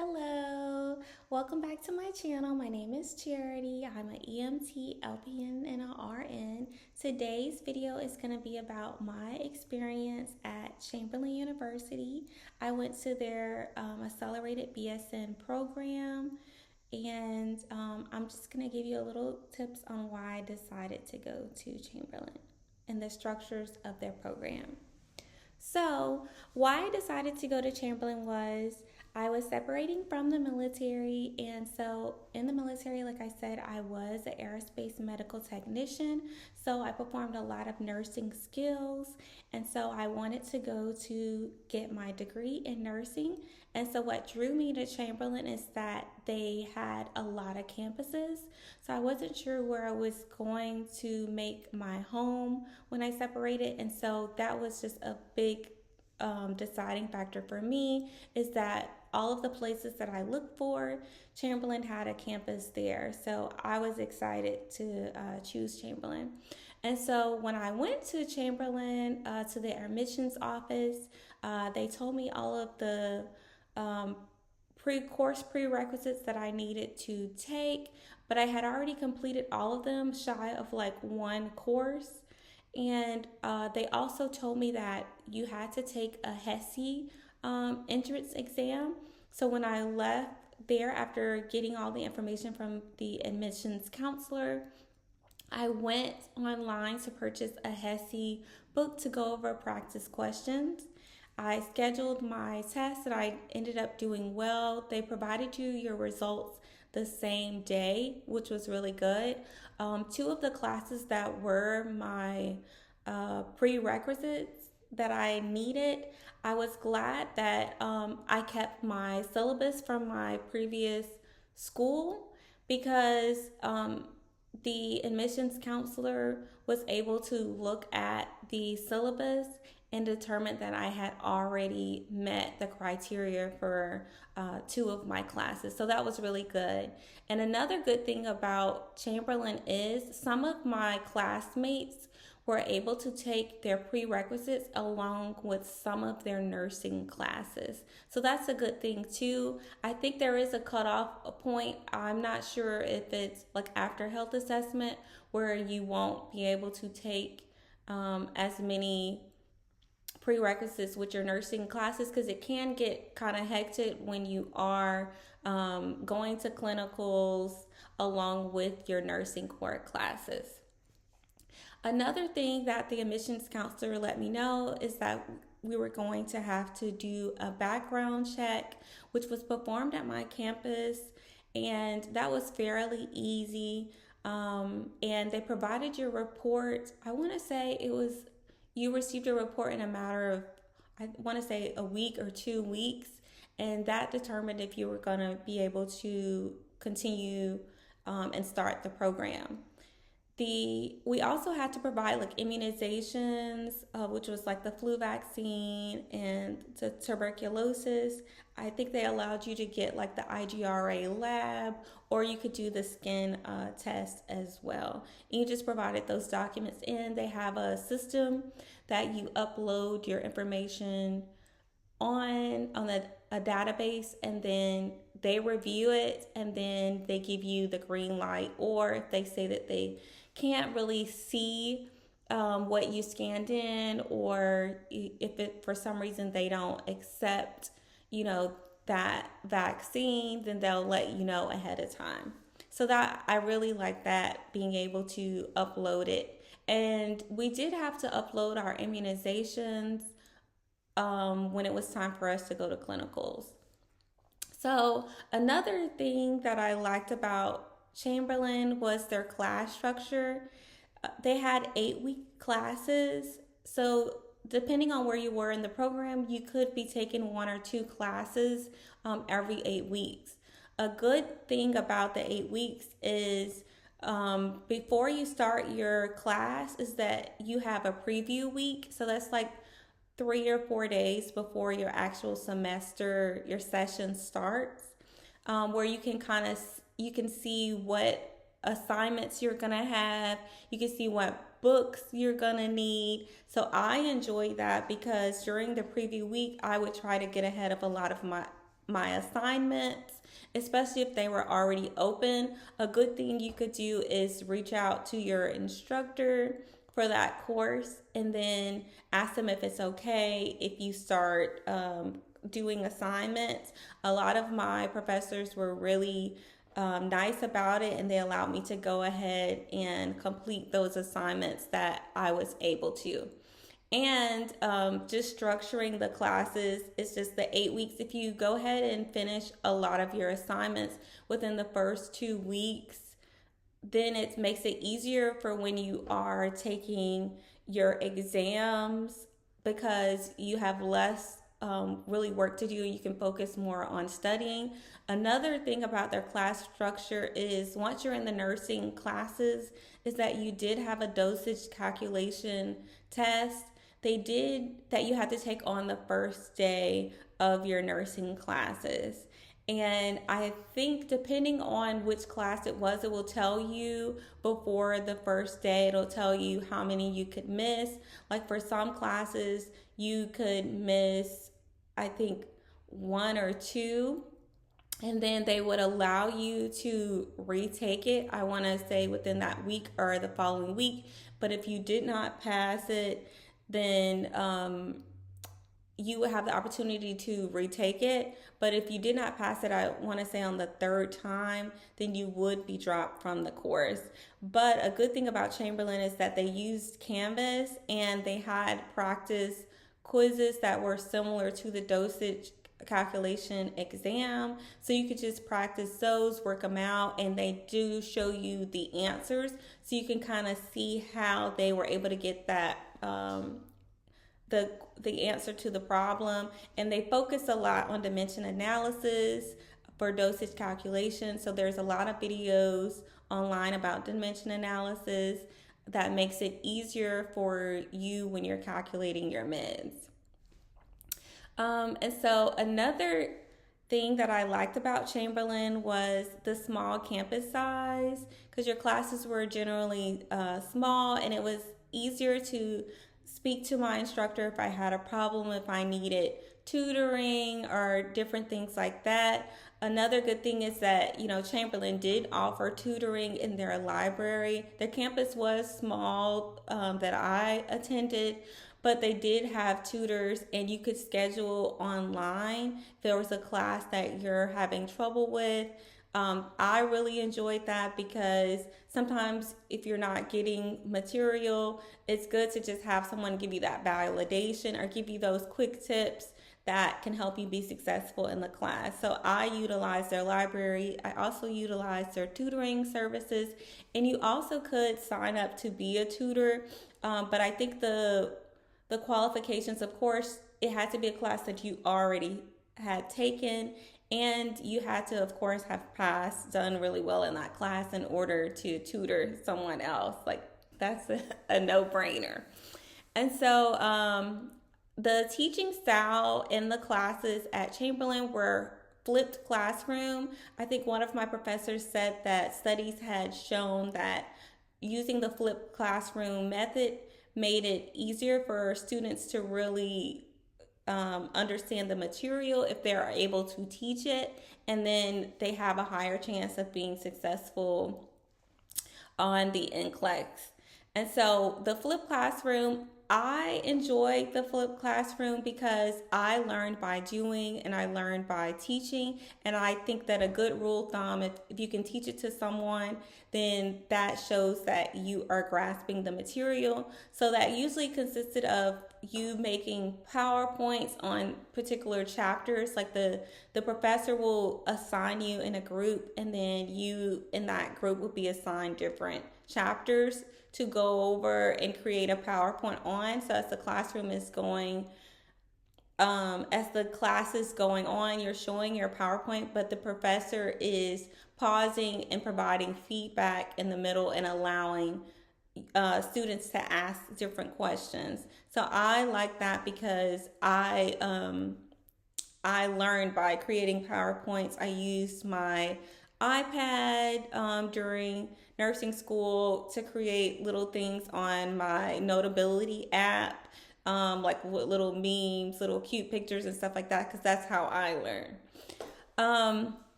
Hello, welcome back to my channel. My name is Charity. I'm an EMT, LPN, and an RN. Today's video is going to be about my experience at Chamberlain University. I went to their accelerated BSN program, and I'm just going to give you a little tips on why I decided to go to Chamberlain and the structures of their program. So, why I decided to go to Chamberlain was I was separating from the military. And so, in the military, like I said, I was an aerospace medical technician. So, I performed a lot of nursing skills. And so, I wanted to go to get my degree in nursing. And so, what drew me to Chamberlain is that they had a lot of campuses. So, I wasn't sure where I was going to make my home when I separated. And so, that was just a big deciding factor for me is that all of the places that I looked for, Chamberlain had a campus there. So I was excited to choose Chamberlain. And so when I went to Chamberlain, to the admissions office, they told me all of the pre-course prerequisites that I needed to take, but I had already completed all of them shy of like one course. And they also told me that you had to take a HESI entrance exam. So when I left there after getting all the information from the admissions counselor, I went online to purchase a HESI book to go over practice questions. I scheduled my test and I ended up doing well. They provided you your results the same day, which was really good. Two of the classes that were my prerequisites that I needed, I was glad that I kept my syllabus from my previous school because the admissions counselor was able to look at the syllabus and determined that I had already met the criteria for two of my classes. So that was really good. And another good thing about Chamberlain is some of my classmates were able to take their prerequisites along with some of their nursing classes. So that's a good thing too. I think there is a cutoff point. I'm not sure if it's like after health assessment where you won't be able to take as many prerequisites with your nursing classes because it can get kind of hectic when you are going to clinicals along with your nursing core classes. Another thing that the admissions counselor let me know is that we were going to have to do a background check, which was performed at my campus, and that was fairly easy. And they provided your report. I want to say it was you received a report in a matter of, I want to say, a week or 2 weeks, and that determined if you were going to be able to continue and start the program. We also had to provide like immunizations, which was like the flu vaccine and the tuberculosis. I think they allowed you to get like the IGRA lab, or you could do the skin test as well. And you just provided those documents in. They have a system that you upload your information on a database, and then they review it, and then they give you the green light. Or if they say that they can't really see what you scanned in, or if it for some reason they don't accept, that vaccine, then they'll let you know ahead of time. So that I really like that, being able to upload it. And we did have to upload our immunizations when it was time for us to go to clinicals. So another thing that I liked about Chamberlain was their class structure. They had 8-week classes. So depending on where you were in the program, you could be taking 1 or 2 classes every 8 weeks. A good thing about the 8 weeks is before you start your class is that you have a preview week. So that's like 3 or 4 days before your actual semester, your session starts, where you can see what assignments you're gonna have. You can see what books you're gonna need. So I enjoy that because during the preview week, I would try to get ahead of a lot of my assignments, especially if they were already open. A good thing you could do is reach out to your instructor for that course and then ask them if it's okay if you start doing assignments. A lot of my professors were really nice about it, and they allowed me to go ahead and complete those assignments that I was able to. And just structuring the classes, it's just the 8 weeks. If you go ahead and finish a lot of your assignments within the first 2 weeks, then it makes it easier for when you are taking your exams, because you have less really work to do. You can focus more on studying. Another thing about their class structure is once you're in the nursing classes, is that you did have a dosage calculation test. They did that you had to take on the first day of your nursing classes. And I think depending on which class it was, it will tell you before the first day, it'll tell you how many you could miss. Like for some classes, you could miss, I think, one or two, and then they would allow you to retake it, I want to say within that week or the following week. But if you did not pass it, then you would have the opportunity to retake it. But if you did not pass it, I want to say on the third time, then you would be dropped from the course. But a good thing about Chamberlain is that they used Canvas, and they had practice quizzes that were similar to the dosage calculation exam. So you could just practice those, work them out, and they do show you the answers. So you can kind of see how they were able to get that the answer to the problem. And they focus a lot on dimension analysis for dosage calculation. So there's a lot of videos online about dimension analysis that makes it easier for you when you're calculating your meds. And so another thing that I liked about Chamberlain was the small campus size, because your classes were generally small, and it was easier to speak to my instructor if I had a problem, if I needed tutoring or different things like that. Another good thing is that, Chamberlain did offer tutoring in their library. Their campus was small that I attended, but they did have tutors, and you could schedule online if there was a class that you're having trouble with. I really enjoyed that, because sometimes if you're not getting material, it's good to just have someone give you that validation or give you those quick tips that can help you be successful in the class. So I utilized their library. I also utilized their tutoring services, and you also could sign up to be a tutor. But I think the qualifications, of course, it had to be a class that you already had taken, and you had to, of course, have done really well in that class in order to tutor someone else. Like, that's a no-brainer. And so the teaching style in the classes at Chamberlain were flipped classroom. I think one of my professors said that studies had shown that using the flipped classroom method made it easier for students to really understand the material if they're able to teach it, and then they have a higher chance of being successful on the NCLEX. And so the flipped classroom, I enjoyed the flipped classroom because I learned by doing and I learned by teaching. And I think that a good rule of thumb, if you can teach it to someone, then that shows that you are grasping the material. So that usually consisted of you making PowerPoints on particular chapters. Like the professor will assign you in a group, and then you in that group will be assigned different chapters to go over and create a PowerPoint on. So as the classroom is going, as the class is going on, you're showing your PowerPoint, but the professor is pausing and providing feedback in the middle and allowing students to ask different questions. So I like that because I learned by creating PowerPoints. I used my iPad during nursing school to create little things on my Notability app, like little memes, little cute pictures and stuff like that, because that's how I learn. Um,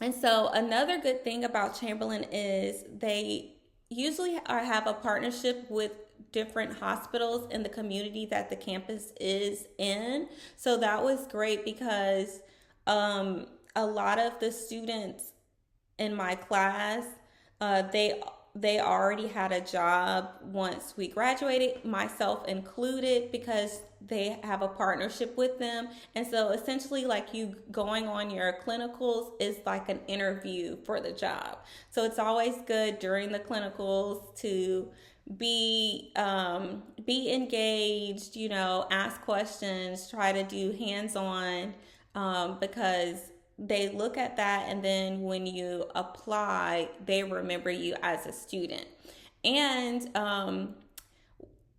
and so another good thing about Chamberlain is they usually have a partnership with different hospitals in the community that the campus is in. So that was great because um, a lot of the students in my class, they already had a job once we graduated, myself included, because they have a partnership with them. And so essentially, like, you going on your clinicals is like an interview for the job. So it's always good during the clinicals to be engaged, ask questions, try to do hands-on, because they look at that, and then when you apply, they remember you as a student. And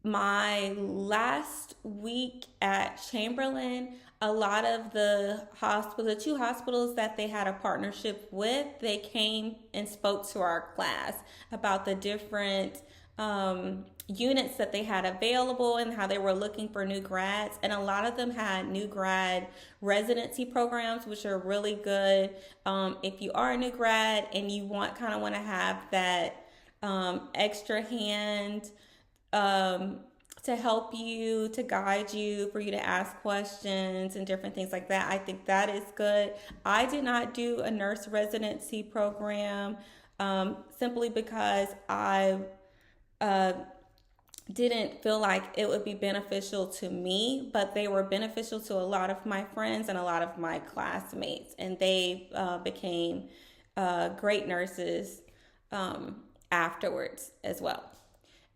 my last week at Chamberlain, a lot of the two hospitals that they had a partnership with, they came and spoke to our class about the different units that they had available and how they were looking for new grads. And a lot of them had new grad residency programs, which are really good. If you are a new grad and you want to have that extra hand to help you, to guide you, for you to ask questions and different things like that, I think that is good. I did not do a nurse residency program simply because I didn't feel like it would be beneficial to me, but they were beneficial to a lot of my friends and a lot of my classmates, and they became great nurses afterwards as well.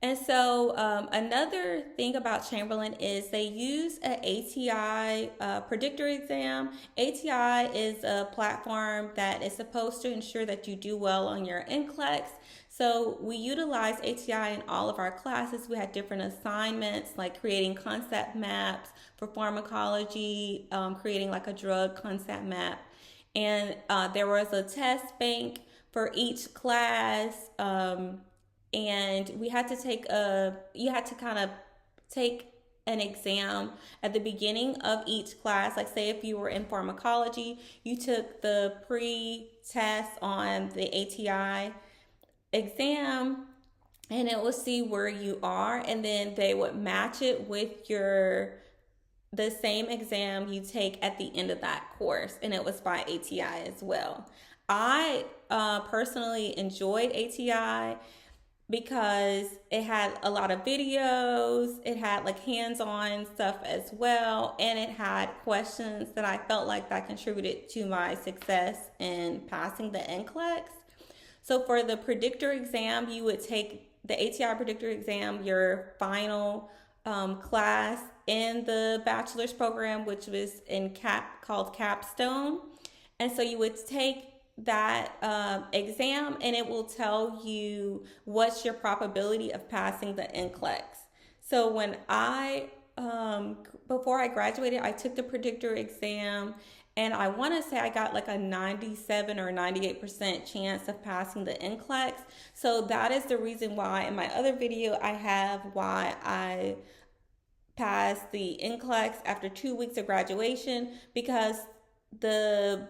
And so another thing about Chamberlain is they use an ATI predictor exam. ATI is a platform that is supposed to ensure that you do well on your NCLEX. So we utilize ATI in all of our classes. We had different assignments like creating concept maps for pharmacology, creating like a drug concept map. And there was a test bank for each class. And we had to you had to kind of take an exam at the beginning of each class. Like, say if you were in pharmacology, you took the pre-test on the ATI exam, and it will see where you are, and then they would match it with the same exam you take at the end of that course, and it was by ATI as well. I personally enjoyed ATI because it had a lot of videos, it had like hands-on stuff as well, and it had questions that I felt like that contributed to my success in passing the NCLEX. So for the predictor exam, you would take the ATI predictor exam, your final class in the bachelor's program, which was called Capstone. And so you would take that exam, and it will tell you what's your probability of passing the NCLEX. So when before I graduated, I took the predictor exam, and I want to say I got like a 97 or 98% chance of passing the NCLEX. So that is the reason why in my other video I have why I passed the NCLEX after 2 weeks of graduation, because the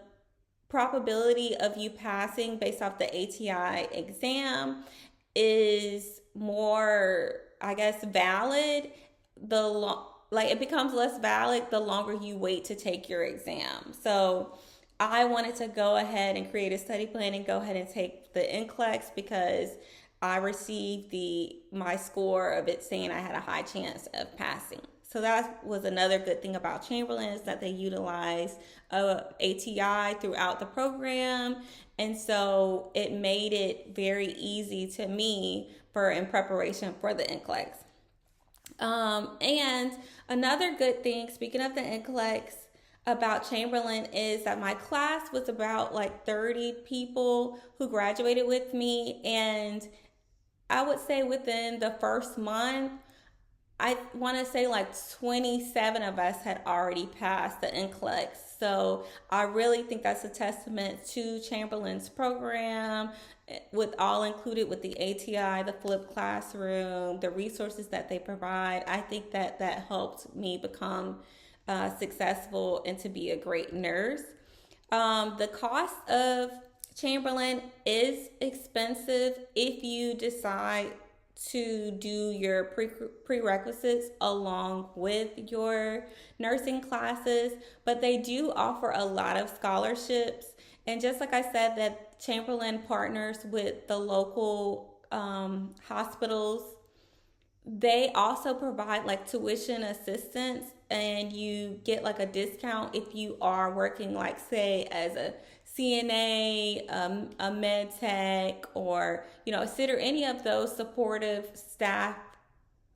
probability of you passing based off the ATI exam is more, I guess, valid. It becomes less valid the longer you wait to take your exam. So I wanted to go ahead and create a study plan and go ahead and take the NCLEX because I received my score of it saying I had a high chance of passing. So that was another good thing about Chamberlain, is that they utilize ATI throughout the program. And so it made it very easy to me in preparation for the NCLEX. And another good thing, speaking of the NCLEX, about Chamberlain is that my class was about like 30 people who graduated with me. And I would say within the first month, I want to say like 27 of us had already passed the NCLEX. So I really think that's a testament to Chamberlain's program, with all included with the ATI, the flipped classroom, the resources that they provide. I think that helped me become successful and to be a great nurse. The cost of Chamberlain is expensive if you decide to do your prerequisites along with your nursing classes, but they do offer a lot of scholarships. And just like I said, that Chamberlain partners with the local hospitals, they also provide like tuition assistance, and you get like a discount if you are working, like, say, as a CNA, a med tech, or, consider any of those supportive staff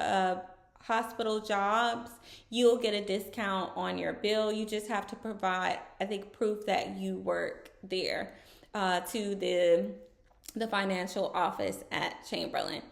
uh, hospital jobs. You'll get a discount on your bill. You just have to provide, I think, proof that you work there to the financial office at Chamberlain.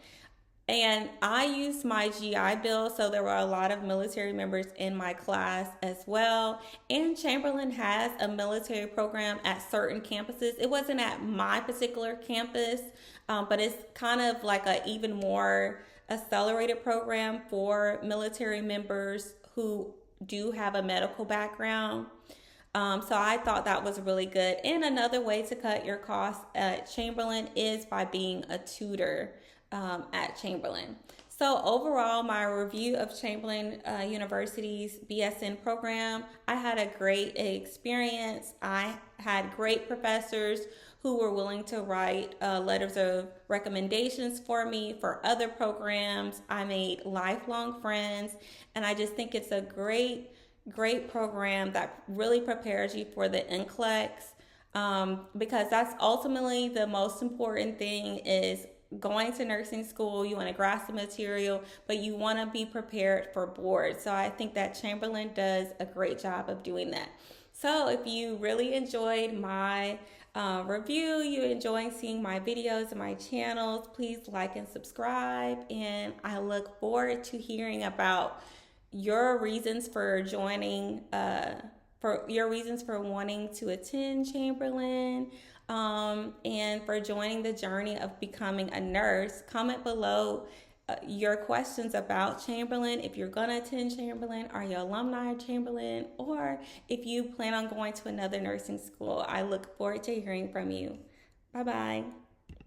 And I used my GI Bill, so there were a lot of military members in my class as well. And Chamberlain has a military program at certain campuses. It wasn't at my particular campus, but it's kind of like a even more accelerated program for military members who do have a medical background. So I thought that was really good. And another way to cut your costs at Chamberlain is by being a tutor at Chamberlain. So overall, my review of Chamberlain University's BSN program, I had a great experience. I had great professors who were willing to write letters of recommendations for me for other programs. I made lifelong friends, and I just think it's a great program that really prepares you for the NCLEX, because that's ultimately the most important thing is going to nursing school. You want to grasp the material, but you want to be prepared for board. So I think that Chamberlain does a great job of doing that. So if you really enjoyed my review, you enjoying seeing my videos and my channels, please like and subscribe. And I look forward to hearing about your reasons for joining, for your reasons for wanting to attend Chamberlain, and for joining the journey of becoming a nurse. Comment below your questions about Chamberlain. If you're going to attend Chamberlain, are you alumni of Chamberlain, or if you plan on going to another nursing school. I look forward to hearing from you. Bye-bye.